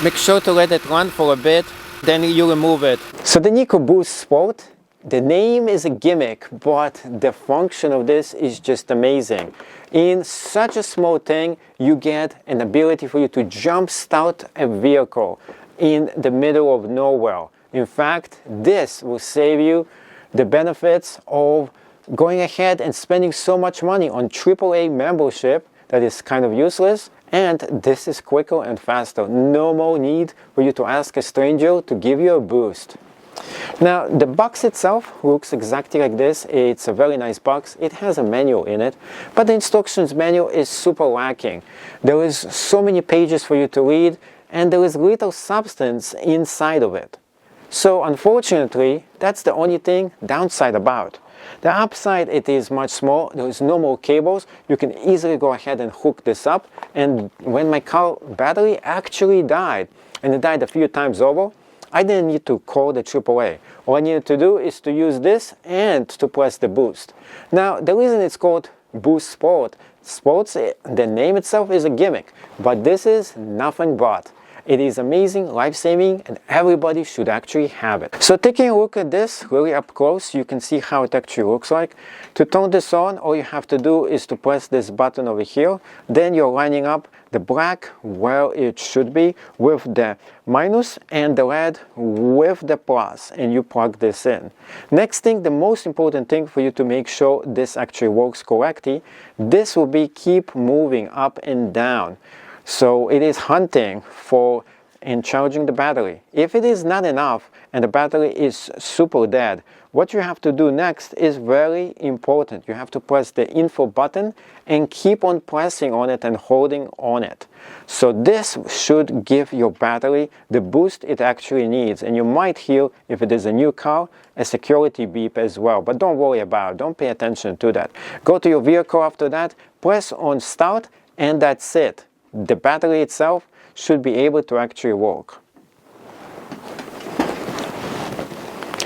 Make sure to let it run for a bit, then you remove it. So the NOCO Boost Sport, the name is a gimmick, but the function of this is just amazing. In such a small thing, you get an ability for you to jump start a vehicle in the middle of nowhere. In fact, this will save you the benefits of going ahead and spending so much money on AAA membership that is kind of useless, and this is quicker and faster. No more need for you to ask a stranger to give you a boost. Now, the box itself looks exactly like this. It's a very nice box. It has a manual in it, but the instructions manual is super lacking. There is so many pages for you to read, and there is little substance inside of it. So unfortunately, that's the only thing downside about. The upside, it is much small. There is no more cables. You can easily go ahead and hook this up. And when my car battery actually died, and it died a few times over, I didn't need to call the AAA. All I needed to do is to use this and to press the boost. Now, the reason it's called Boost Sport, the name itself is a gimmick, but this is nothing but. It is amazing, life-saving, and everybody should actually have it. So taking a look at this really up close, you can see how it actually looks like. To turn this on, all you have to do is to press this button over here. Then you're lining up the black where it should be with the minus and the red with the plus, and you plug this in. Next thing, the most important thing for you to make sure this actually works correctly, this will be keep moving up and down. So it is hunting for and charging the battery. If it is not enough and the battery is super dead, what you have to do next is very important. You have to press the info button and keep on pressing on it and holding on it. So this should give your battery the boost it actually needs. And you might hear, if it is a new car, a security beep as well. But don't worry about it. Don't pay attention to that. Go to your vehicle after that, press on start, and that's it. The battery itself should be able to actually work.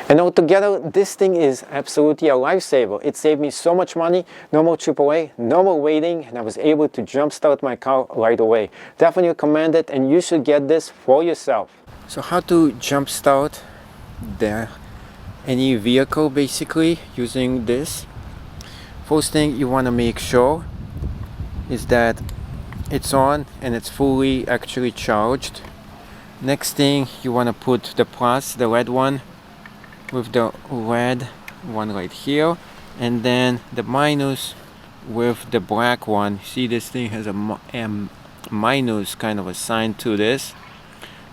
And altogether, this thing is absolutely a lifesaver. It saved me so much money, no more AAA, no more waiting, and I was able to jumpstart my car right away. Definitely recommend it, and you should get this for yourself. So how to jumpstart any vehicle basically using this? First thing you want to make sure is that it's on and it's fully actually charged. Next thing, you want to put the plus, the red one, with the red one right here, and then the minus with the black one. See, this thing has a minus kind of a sign to this,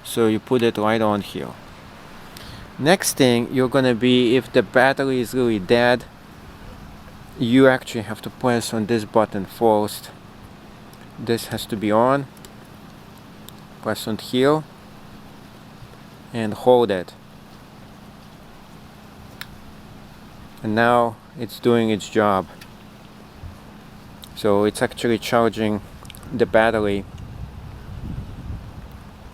so you put it right on here. Next thing, you're gonna be, if the battery is really dead, you actually have to press on this button first. This has to be on. Press on here and hold it. And now it's doing its job. So it's actually charging the battery.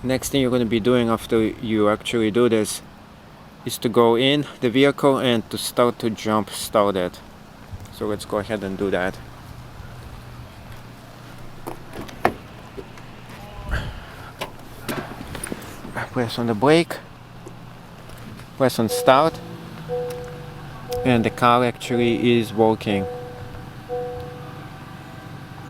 Next thing you're going to be doing after you actually do this is to go in the vehicle and to start to jump start it. So let's go ahead and do that. Press on the brake, press on start, and the car actually is working.